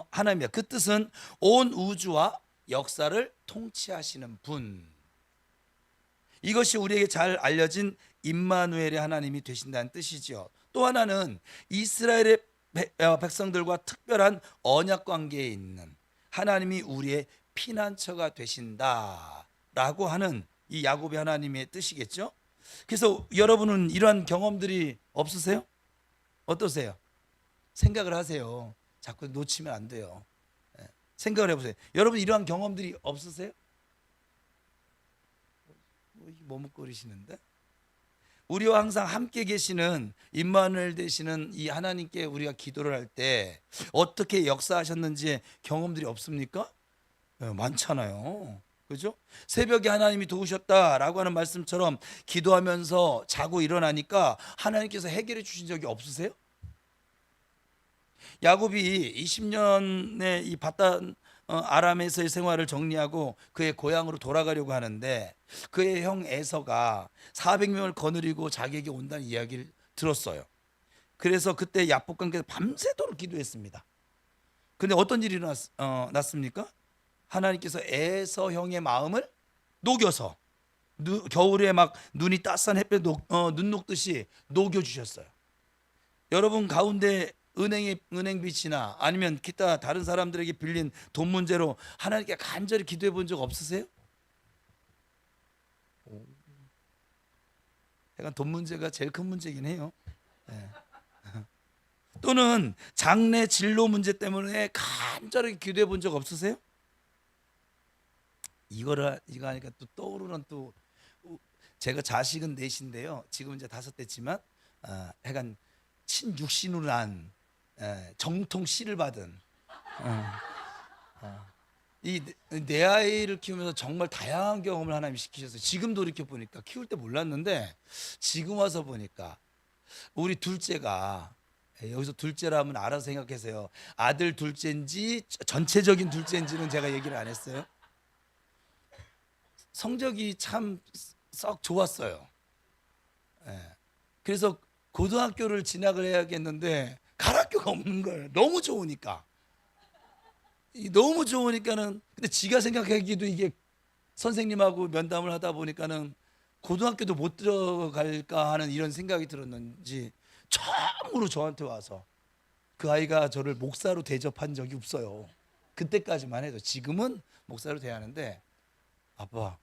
하나님이야. 그 뜻은 온 우주와 역사를 통치하시는 분. 이것이 우리에게 잘 알려진 임마누엘의 하나님이 되신다는 뜻이죠. 또 하나는 이스라엘의 백성들과 특별한 언약 관계에 있는 하나님이 우리의 피난처가 되신다라고 하는 이 야곱의 하나님의 뜻이겠죠. 그래서 여러분은 이러한 경험들이 없으세요? 어떠세요? 생각을 하세요. 자꾸 놓치면 안 돼요. 생각을 해보세요. 여러분 이러한 경험들이 없으세요? 머뭇거리시는데? 우리와 항상 함께 계시는 임마누엘 되시는 이 하나님께 우리가 기도를 할 때 어떻게 역사하셨는지 경험들이 없습니까? 많잖아요. 그죠? 새벽에 하나님이 도우셨다라고 하는 말씀처럼 기도하면서 자고 일어나니까 하나님께서 해결해 주신 적이 없으세요? 야곱이 20년의 이 바단 아람에서의 생활을 정리하고 그의 고향으로 돌아가려고 하는데 그의 형 에서가 400명을 거느리고 자기에게 온다는 이야기를 들었어요. 그래서 그때 야복강께서 밤새도록 기도했습니다. 근데 어떤 일이 났습니까? 하나님께서 에서 형의 마음을 녹여서 겨울에 막 눈이 따스한 햇볕 눈 녹듯이 녹여주셨어요. 여러분 가운데 은행빚이나 아니면 기타 다른 사람들에게 빌린 돈 문제로 하나님께 간절히 기도해 본 적 없으세요? 약간 돈 문제가 제일 큰 문제긴 해요. 네. 또는 장래 진로 문제 때문에 간절하게 기도해 본 적 없으세요? 이거 하니까 또 떠오르는 또 제가 자식은 넷인데요. 지금 이제 5대지만 약간 친육신으로 난 정통 씨를 받은 이 내 아이를 키우면서 정말 다양한 경험을 하나님이 시키셨어요. 지금 돌이켜 보니까 키울 때 몰랐는데 지금 와서 보니까 우리 둘째가 여기서 둘째라면 알아서 생각하세요. 아들 둘째인지 전체적인 둘째인지는 제가 얘기를 안 했어요. 성적이 참 썩 좋았어요. 그래서 고등학교를 진학을 해야겠는데 갈 학교가 없는 거예요. 너무 좋으니까. 너무 좋으니까는 근데 지가 생각하기도 이게 선생님하고 면담을 하다 보니까는 고등학교도 못 들어갈까 하는 이런 생각이 들었는지 처음으로 저한테 와서 그 아이가 저를 목사로 대접한 적이 없어요. 그때까지만 해도. 지금은 목사로 대하는데 아빠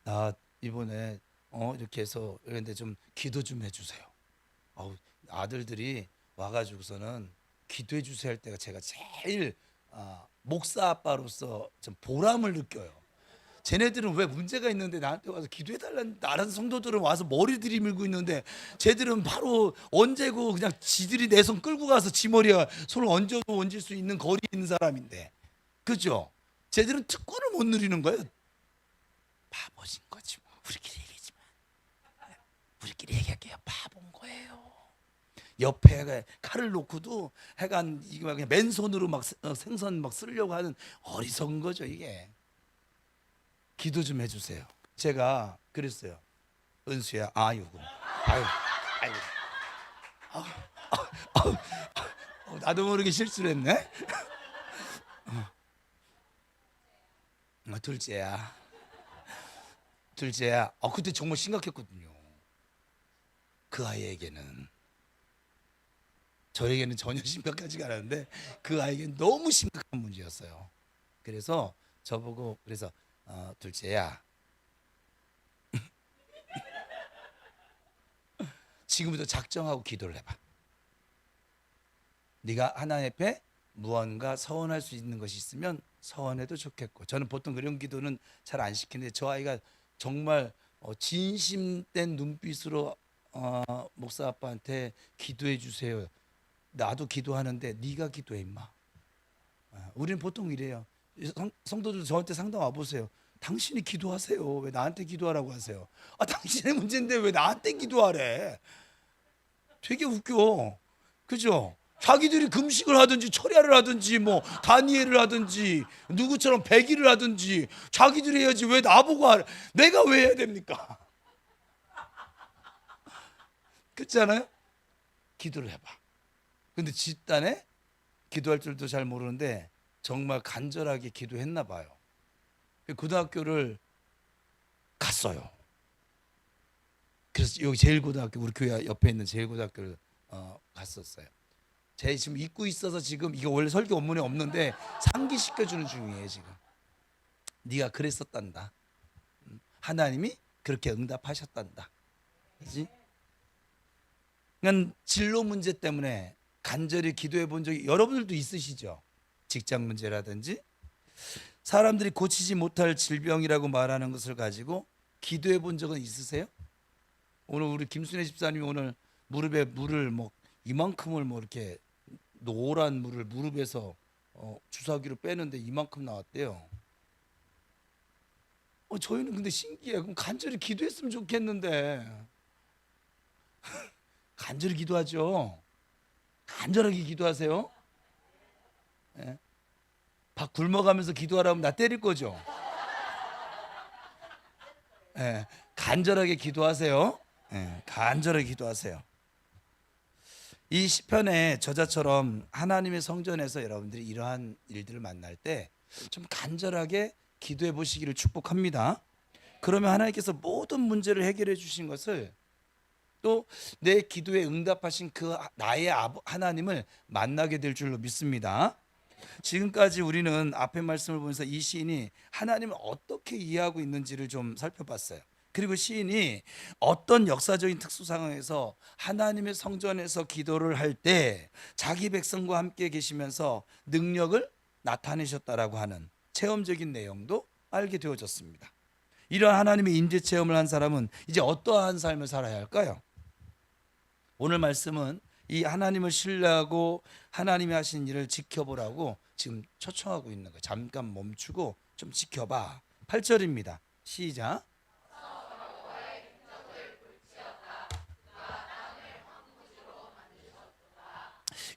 나 이번에 이렇게 해서 그런데 좀 기도 좀 해주세요. 아들들이 와가지고서는 기도해 주세요 할 때가 제가 제일 목사 아빠로서 좀 보람을 느껴요. 쟤네들은 왜 문제가 있는데 나한테 와서 기도해 달라는, 다른 성도들은 와서 머리 들이밀고 있는데 쟤들은 바로 얹고 그냥 지들이 내 손 끌고 가서 지 머리에 손을 얹어도 얹을 수 있는 거리에 있는 사람인데, 그죠? 쟤들은 특권을 못 누리는 거예요. 바보신 거지 뭐. 우리끼리 얘기할게요. 바본 거예요. 옆에 칼을 놓고도 해간 이게 그냥 맨손으로 막 생선 막 쓰려고 하는 어리석은 거죠 이게. 기도 좀 해주세요. 제가 그랬어요. 은수야, 아이고. 나도 모르게 실수를 했네. 둘째야, 둘째야. 그때 정말 심각했거든요. 그 아이에게는, 저에게는 전혀 심각하지가 않았는데 그 아이에게는 너무 심각한 문제였어요. 그래서 저보고, 그래서 둘째야, 지금부터 작정하고 기도를 해봐. 네가 하나님 앞에 무언가 서원할 수 있는 것이 있으면 서원해도 좋겠고, 저는 보통 그런 기도는 잘 안 시키는데 저 아이가 정말 진심된 눈빛으로 목사 아빠한테 기도해 주세요. 나도 기도하는데 네가 기도해 임마. 우리는 보통 이래요. 성도들 저한테 상담 와보세요. 당신이 기도하세요. 왜 나한테 기도하라고 하세요? 당신의 문제인데 왜 나한테 기도하래? 되게 웃겨. 그죠? 자기들이 금식을 하든지 철야를 하든지 뭐 다니엘을 하든지 누구처럼 백일을 하든지 자기들이 해야지 왜 나보고 하래? 내가 왜 해야 됩니까? 그렇지 않아요? 기도를 해봐. 근데 집단에 기도할 줄도 잘 모르는데 정말 간절하게 기도했나 봐요. 고등학교를 갔어요. 그래서 여기 제일고등학교, 우리 교회 옆에 있는 제일고등학교를 갔었어요. 제 지금 잊고 있어서 지금 이게 원래 설교 원문에 없는데 상기시켜주는 중이에요 지금. 네가 그랬었단다. 하나님이 그렇게 응답하셨단다. 그렇지? 그러니까 진로 문제 때문에 간절히 기도해 본 적이 여러분들도 있으시죠? 직장 문제라든지 사람들이 고치지 못할 질병이라고 말하는 것을 가지고 기도해 본 적은 있으세요? 오늘 우리 김순애 집사님이 오늘 무릎에 물을 뭐 이만큼을 뭐 이렇게 노란 물을 무릎에서 주사기로 빼는데 이만큼 나왔대요. 저희는 근데 신기해. 그럼 간절히 기도했으면 좋겠는데 간절히 기도하죠. 간절하게 기도하세요. 예? 밥 굶어가면서 기도하라면 나 때릴 거죠. 예, 간절하게 기도하세요. 예, 간절하게 기도하세요. 이 시편의 저자처럼 하나님의 성전에서 여러분들이 이러한 일들을 만날 때 좀 간절하게 기도해 보시기를 축복합니다. 그러면 하나님께서 모든 문제를 해결해 주신 것을, 또 내 기도에 응답하신 그 나의 하나님을 만나게 될 줄로 믿습니다. 지금까지 우리는 앞의 말씀을 보면서 이 시인이 하나님을 어떻게 이해하고 있는지를 좀 살펴봤어요. 그리고 시인이 어떤 역사적인 특수 상황에서 하나님의 성전에서 기도를 할 때 자기 백성과 함께 계시면서 능력을 나타내셨다라고 하는 체험적인 내용도 알게 되어졌습니다. 이런 하나님의 임재 체험을 한 사람은 이제 어떠한 삶을 살아야 할까요? 오늘 말씀은 이 하나님을 신뢰하고 하나님이 하신 일을 지켜보라고 지금 초청하고 있는 거예요. 잠깐 멈추고 좀 지켜봐. 8절입니다. 시작.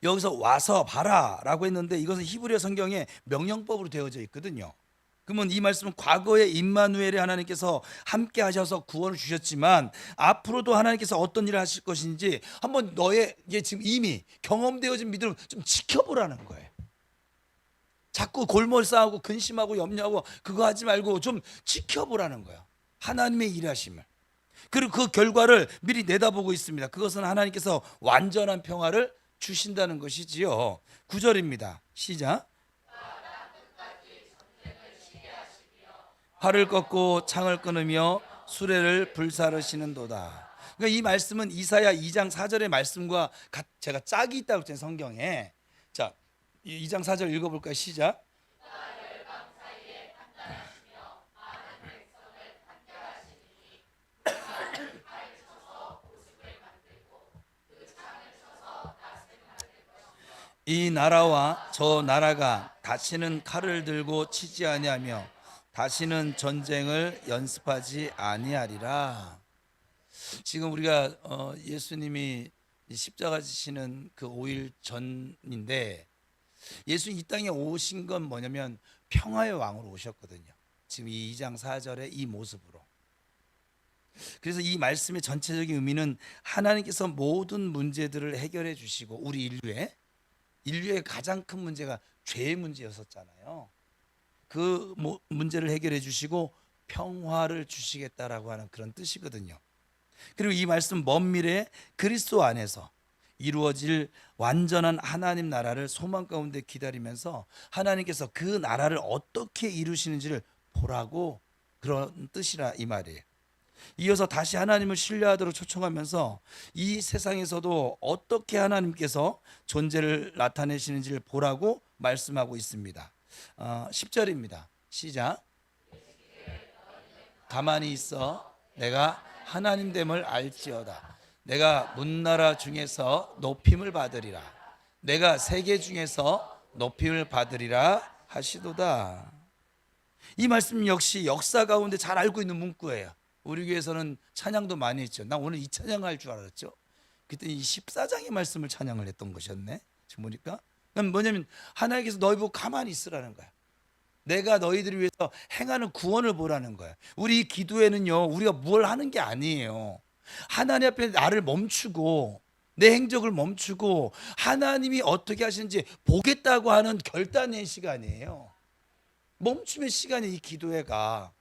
여기서 와서 봐라라고 했는데 이것은 히브리어 성경에 명령법으로 되어져 있거든요. 그러면 이 말씀은 과거에 임마누엘의 하나님께서 함께 하셔서 구원을 주셨지만 앞으로도 하나님께서 어떤 일을 하실 것인지 한번 너의 지금 이미 경험되어진 믿음을 좀 지켜보라는 거예요. 자꾸 골몰 싸우고 근심하고 염려하고 그거 하지 말고 좀 지켜보라는 거예요. 하나님의 일하심을. 그리고 그 결과를 미리 내다보고 있습니다. 그것은 하나님께서 완전한 평화를 주신다는 것이지요. 9절입니다. 시작. 활을 꺾고 창을 끊으며 수레를 불사르시는도다. 그러니까 이 말씀은 이사야 2장 4절의 말씀과 제가 짝이 있다고 했잖아요. 성경에. 자, 2장 4절 읽어볼까요? 시작. 이 나라와 저 나라가 다시는 칼을 들고 치지 아니하며 다시는 전쟁을 연습하지 아니하리라. 지금 우리가 예수님이 십자가 지시는 그 5일 전인데 예수 이 땅에 오신 건 뭐냐면 평화의 왕으로 오셨거든요. 지금 이 2장 4절의 이 모습으로. 그래서 이 말씀의 전체적인 의미는 하나님께서 모든 문제들을 해결해 주시고 우리 인류의 가장 큰 문제가 죄의 문제였었잖아요. 그 문제를 해결해 주시고 평화를 주시겠다라고 하는 그런 뜻이거든요. 그리고 이 말씀 먼 미래에 그리스도 안에서 이루어질 완전한 하나님 나라를 소망 가운데 기다리면서 하나님께서 그 나라를 어떻게 이루시는지를 보라고 그런 뜻이라 이 말이에요. 이어서 다시 하나님을 신뢰하도록 초청하면서 이 세상에서도 어떻게 하나님께서 존재를 나타내시는지를 보라고 말씀하고 있습니다. 10절입니다. 시작. 가만히 있어 내가 하나님됨을 알지어다. 내가 문나라 중에서 높임을 받으리라. 내가 세계 중에서 높임을 받으리라 하시도다. 이 말씀 역시 역사 가운데 잘 알고 있는 문구예요. 우리 교회에서는 찬양도 많이 했죠. 나 오늘 이 찬양할 줄 알았죠. 그때 이 14장의 말씀을 찬양을 했던 것이었네. 지금 보니까 뭐냐면 하나님께서 너희 보고 가만히 있으라는 거야. 내가 너희들을 위해서 행하는 구원을 보라는 거야. 우리 기도에는요, 우리가 뭘 하는 게 아니에요. 하나님 앞에 나를 멈추고 내 행적을 멈추고 하나님이 어떻게 하시는지 보겠다고 하는 결단의 시간이에요. 멈춤의 시간이 이 기도회가.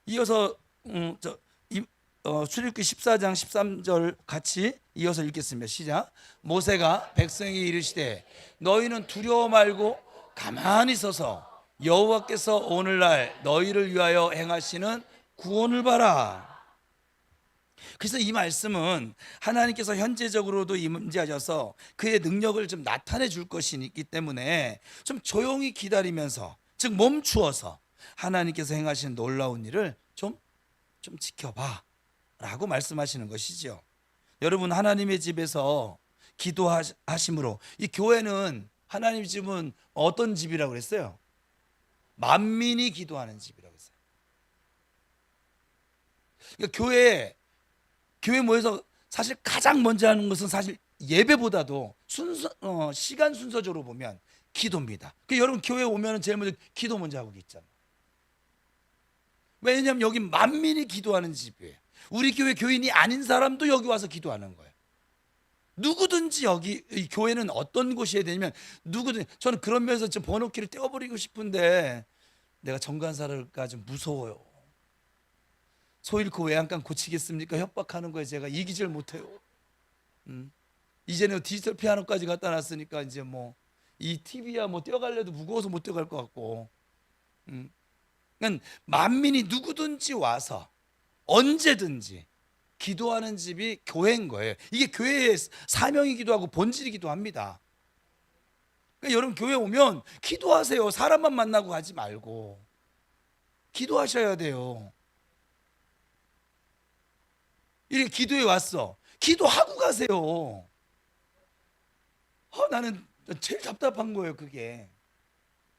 이어서 출애굽기 14장 13절 같이 이어서 읽겠습니다. 시작. 모세가 백성에게 이르시되 너희는 두려워 말고 가만히 서서 여호와께서 오늘날 너희를 위하여 행하시는 구원을 봐라. 그래서 이 말씀은 하나님께서 현재적으로도 임재하셔서 그의 능력을 좀 나타내 줄 것이 있기 때문에 좀 조용히 기다리면서, 즉 멈추어서 하나님께서 행하시는 놀라운 일을 좀 지켜봐 라고 말씀하시는 것이죠. 여러분, 하나님의 집에서 기도하심으로, 이 교회는 하나님 집은 어떤 집이라고 그랬어요? 만민이 기도하는 집이라고 했어요. 그러니까 교회 모여서 사실 가장 먼저 하는 것은 사실 예배보다도 시간 순서적으로 보면 기도입니다. 여러분 교회 오면 제일 먼저 기도 먼저 하고 있잖아요. 왜냐하면 여기 만민이 기도하는 집이에요. 우리 교회 교인이 아닌 사람도 여기 와서 기도하는 거예요. 누구든지 여기 이 교회는 어떤 곳이어야 되냐면 누구든, 저는 그런 면에서 좀 번호키를 떼어버리고 싶은데 내가 정관사를까 좀 무서워요. 소 잃고 외양간 고치겠습니까? 협박하는 거에 제가 이기질 못해요. 이제는 디지털 피아노까지 갖다 놨으니까 이제 뭐 이 TV야 뭐 뛰어갈래도 무거워서 못 뛰어갈 것 같고. 그러니까 만민이 누구든지 와서 언제든지 기도하는 집이 교회인 거예요. 이게 교회의 사명이기도 하고 본질이기도 합니다. 그러니까 여러분 교회 오면 기도하세요. 사람만 만나고 가지 말고 기도하셔야 돼요. 이렇게 기도에 왔어. 기도하고 가세요. 나는 제일 답답한 거예요, 그게.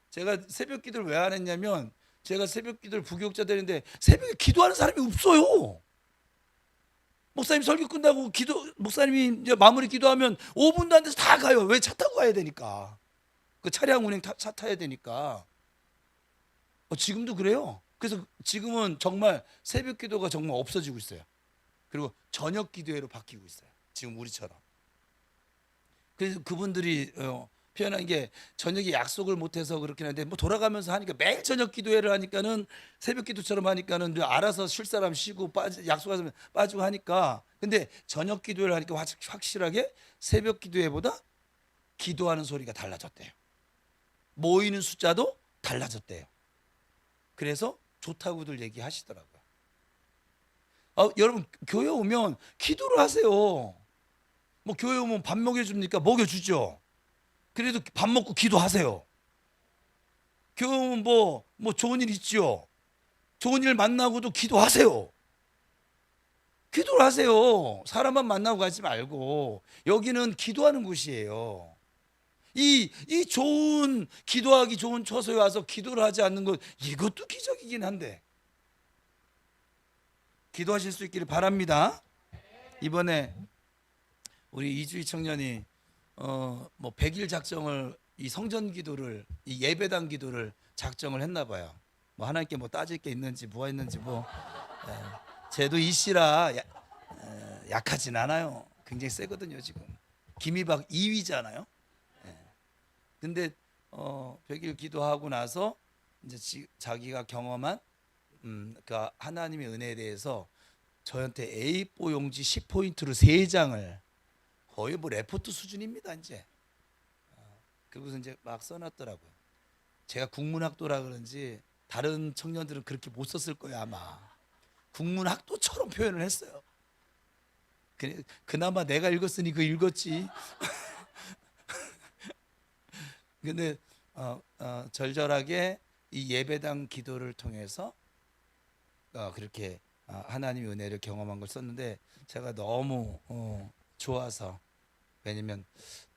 제가 새벽 기도를 왜 안 했냐면, 제가 새벽 기도를 부교육자 되는데 새벽에 기도하는 사람이 없어요. 목사님 설교 끝나고 목사님이 이제 마무리 기도하면 5분도 안 돼서 다 가요. 왜? 차 타고 가야 되니까. 그 차량 운행 차 타야 되니까. 지금도 그래요. 그래서 지금은 정말 새벽 기도가 정말 없어지고 있어요. 그리고 저녁 기도회로 바뀌고 있어요. 지금 우리처럼. 그래서 그분들이 표현한 게 저녁에 약속을 못해서 그렇긴 한데 뭐 돌아가면서 하니까 매일 저녁 기도회를 하니까는 새벽 기도처럼 하니까는 알아서 쉴 사람 쉬고 약속하면 빠지고 하니까. 근데 저녁 기도회를 하니까 확실하게 새벽 기도회보다 기도하는 소리가 달라졌대요. 모이는 숫자도 달라졌대요. 그래서 좋다고들 얘기하시더라고요. 여러분 교회 오면 기도를 하세요. 뭐 교회 오면 밥 먹여줍니까? 먹여주죠. 그래도 밥 먹고 기도하세요. 교회 오면 뭐 좋은 일 있죠. 좋은 일 만나고도 기도하세요. 기도를 하세요. 사람만 만나고 가지 말고. 여기는 기도하는 곳이에요. 이 좋은, 기도하기 좋은 처소에 와서 기도를 하지 않는 것, 이것도 기적이긴 한데 기도하실 수 있기를 바랍니다. 이번에 우리 이주희 청년이 뭐 100일 작정을, 이 성전 기도를, 이 예배당 기도를 작정을 했나 봐요. 뭐 하나님께 뭐 따질 게 있는지 뭐가 있는지 뭐 쟤도 이씨라 약하진 않아요. 굉장히 세거든요 지금. 김이박 2위잖아요. 근데 100일 기도하고 나서 이제 자기가 경험한 그 하나님의 은혜에 대해서 저한테 A4 용지 10포인트로 3장을 거의 뭐 레포트 수준입니다 이제. 그리고서 이제 막 써놨더라고요. 제가 국문학도라 그런지 다른 청년들은 그렇게 못 썼을 거예요 아마. 국문학도처럼 표현을 했어요. 그나마 내가 읽었으니 그 읽었지. 근데 절절하게 이 예배당 기도를 통해서 그렇게 하나님의 은혜를 경험한 걸 썼는데 제가 너무 좋아서, 왜냐면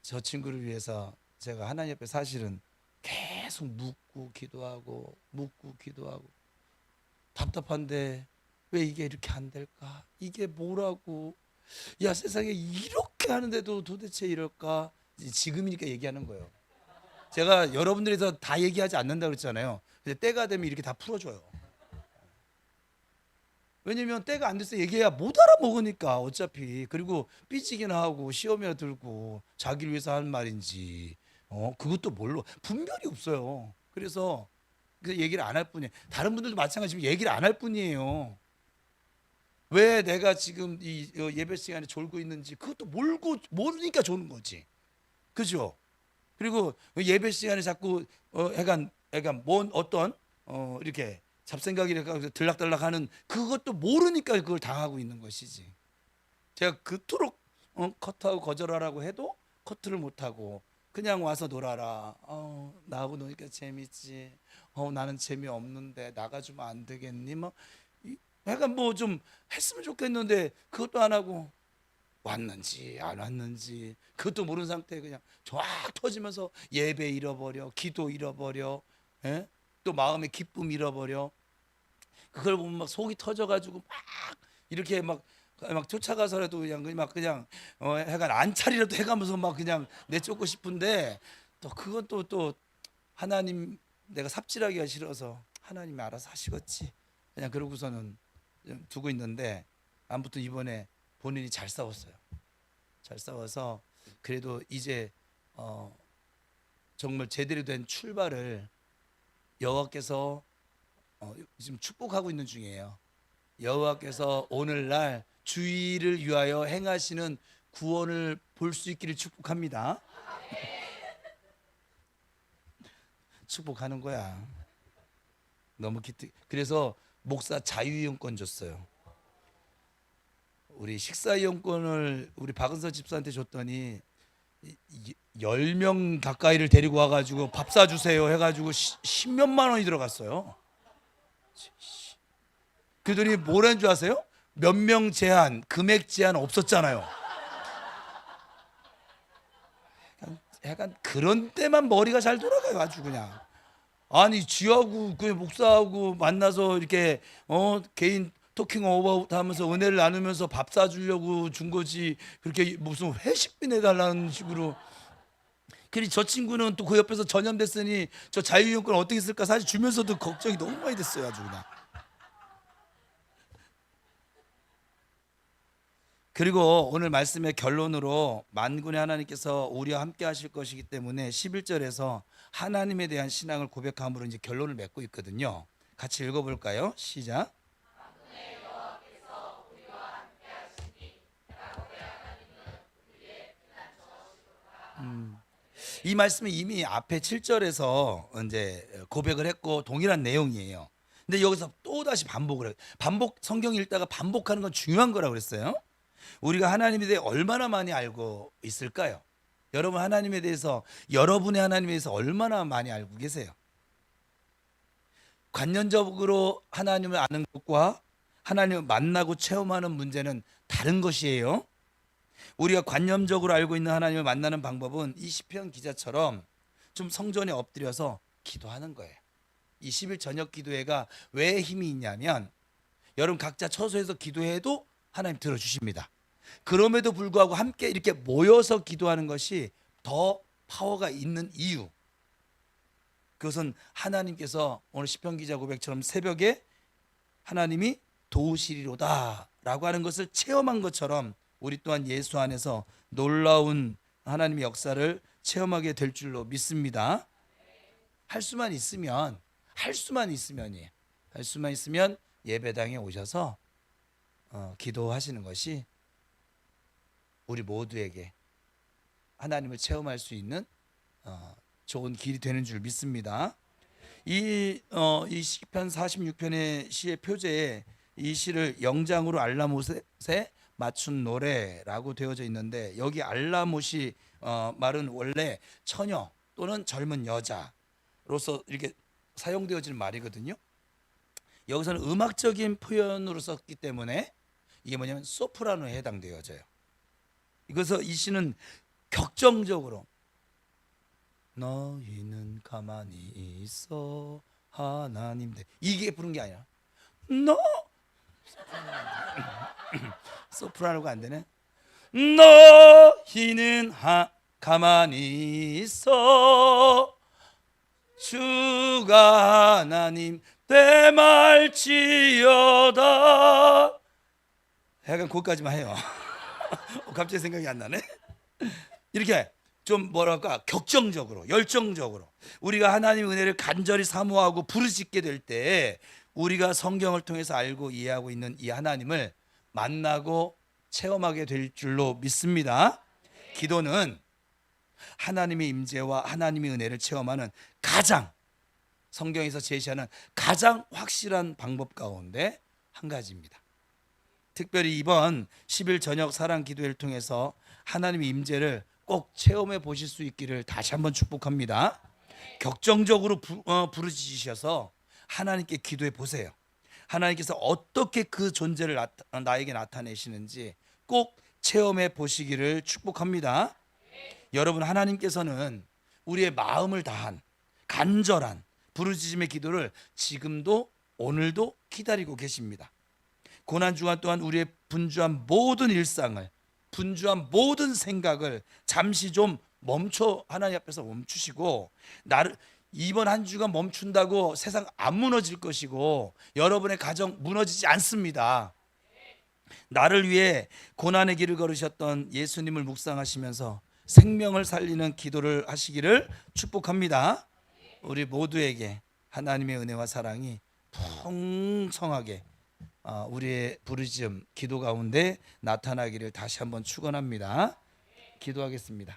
저 친구를 위해서 제가 하나님 앞에 사실은 계속 묻고 기도하고 답답한데 왜 이게 이렇게 안 될까? 이게 뭐라고? 야, 세상에 이렇게 하는데도 도대체 이럴까? 지금이니까 얘기하는 거예요. 제가 여러분들에서 다 얘기하지 않는다고 그랬잖아요. 근데 때가 되면 이렇게 다 풀어줘요. 왜냐면 때가 안 돼서 얘기해야 못 알아먹으니까 어차피. 그리고 삐지기나 하고 시험이나 들고 자기를 위해서 하는 말인지 그것도 뭘로 분별이 없어요. 그래서 그 얘기를 안 할 뿐이에요. 다른 분들도 마찬가지로 얘기를 안 할 뿐이에요. 왜 내가 지금 이 예배 시간에 졸고 있는지 그것도 모르니까 조는 거지. 그죠? 그리고 예배 시간에 자꾸 약간 뭔 어떤 이렇게 잡생각이 이렇게 들락달락하는 그것도 모르니까 그걸 당하고 있는 것이지. 제가 그토록 커트하고 거절하라고 해도 커트를 못하고 그냥 와서 놀아라. 나하고 노니까 재밌지. 나는 재미없는데 나가주면 안 되겠니? 뭐 약간 뭐 좀 했으면 좋겠는데 그것도 안 하고 왔는지 안 왔는지 그것도 모르는 상태에 그냥 쫙 터지면서 예배 잃어버려, 기도 잃어버려, 예? 또 마음의 기쁨 잃어버려. 그걸 보면 막 속이 터져가지고 막 이렇게 막 쫓아가서라도 그냥 약간 안찰이라도 해가면서 막 그냥 내쫓고 싶은데 또 그건 또 하나님, 내가 삽질하기가 싫어서 하나님이 알아서 하시겠지 그냥 그러고서는 두고 있는데, 아무튼 이번에 본인이 잘 싸웠어요. 잘 싸워서 그래도 이제 정말 제대로 된 출발을 여호와께서 지금 축복하고 있는 중이에요. 여호와께서 오늘날 주의를 위하여 행하시는 구원을 볼 수 있기를 축복합니다. 축복하는 거야. 너무 기특. 그래서 목사 자유이용권 줬어요. 우리 식사 이용권을 우리 박은서 집사한테 줬더니 10명 가까이를 데리고 와가지고 밥 사주세요 해가지고 10몇만 원이 들어갔어요. 그들이 뭐라는 줄 아세요? 몇 명 제한, 금액 제한 없었잖아요. 약간 그런 때만 머리가 잘 돌아가요. 아주 그냥. 아니 쥐하고 그 목사하고 만나서 이렇게 개인 토킹 오버아웃 하면서 은혜를 나누면서 밥 사주려고 준 거지, 그렇게 무슨 회식비 내달라는 식으로. 그리 저 친구는 또 그 옆에서 전염됐으니 저 자유이용권 어떻게 쓸까 사실 주면서도 걱정이 너무 많이 됐어요. 아주 그냥. 그리고 오늘 말씀의 결론으로 만군의 하나님께서 우리와 함께 하실 것이기 때문에 11절에서 하나님에 대한 신앙을 고백함으로 이제 결론을 맺고 있거든요. 같이 읽어볼까요? 시작. 이 말씀은 이미 앞에 7절에서 이제 고백을 했고 동일한 내용이에요. 근데 여기서 또 다시 반복을 해요. 성경 읽다가 반복하는 건 중요한 거라고 그랬어요. 우리가 하나님에 대해 얼마나 많이 알고 있을까요? 여러분 하나님에 대해서, 여러분의 하나님에 대해서 얼마나 많이 알고 계세요? 관념적으로 하나님을 아는 것과 하나님을 만나고 체험하는 문제는 다른 것이에요. 우리가 관념적으로 알고 있는 하나님을 만나는 방법은 이 시편 기자처럼 좀 성전에 엎드려서 기도하는 거예요. 이 10일 저녁 기도회가 왜 힘이 있냐면 여러분 각자 처소에서 기도해도 하나님 들어주십니다. 그럼에도 불구하고 함께 이렇게 모여서 기도하는 것이 더 파워가 있는 이유, 그것은 하나님께서 오늘 시편 기자 고백처럼 새벽에 하나님이 도우시리로다 라고 하는 것을 체험한 것처럼 우리 또한 예수 안에서 놀라운 하나님의 역사를 체험하게 될 줄로 믿습니다. 할 수만 있으면 예배당에 오셔서 기도하시는 것이 우리 모두에게 하나님을 체험할 수 있는 좋은 길이 되는 줄 믿습니다. 이 시편 46편의 시의 표제에 이 시를 영장으로 알라못에 맞춘 노래라고 되어져 있는데, 여기 알라못이 말은 원래 처녀 또는 젊은 여자로서 이렇게 사용되어지는 말이거든요. 여기서는 음악적인 표현으로 썼기 때문에 이게 뭐냐면 소프라노에 해당되어져요. 그래서 이 시는 격정적으로 너희는 가만히 있어 하나님 이게 부른 게 아니라 너 소프라노가 안 되네. 너희는 가만히 있어 주가 하나님 대말지어다. 약간 거기까지만 해요. 갑자기 생각이 안 나네. 이렇게 좀 뭐랄까 격정적으로 열정적으로 우리가 하나님의 은혜를 간절히 사모하고 부르짖게 될 때 우리가 성경을 통해서 알고 이해하고 있는 이 하나님을 만나고 체험하게 될 줄로 믿습니다. 기도는 하나님의 임재와 하나님의 은혜를 체험하는 가장 성경에서 제시하는 가장 확실한 방법 가운데 한 가지입니다. 특별히 이번 10일 저녁 사랑 기도회를 통해서 하나님의 임재를 꼭 체험해 보실 수 있기를 다시 한번 축복합니다. 격정적으로 부르짖으셔서 하나님께 기도해 보세요. 하나님께서 어떻게 그 존재를 나에게 나타내시는지 꼭 체험해 보시기를 축복합니다. 여러분, 하나님께서는 우리의 마음을 다한 간절한 부르짖음의 기도를 지금도 오늘도 기다리고 계십니다. 고난 주간 동안 우리의 분주한 모든 일상을, 분주한 모든 생각을 잠시 좀 하나님 앞에서 멈추시고, 나를 이번 한 주간 멈춘다고 세상 안 무너질 것이고 여러분의 가정 무너지지 않습니다. 나를 위해 고난의 길을 걸으셨던 예수님을 묵상하시면서 생명을 살리는 기도를 하시기를 축복합니다. 우리 모두에게 하나님의 은혜와 사랑이 풍성하게 우리의 부르짖음 기도 가운데 나타나기를 다시 한번 축원합니다. 기도하겠습니다.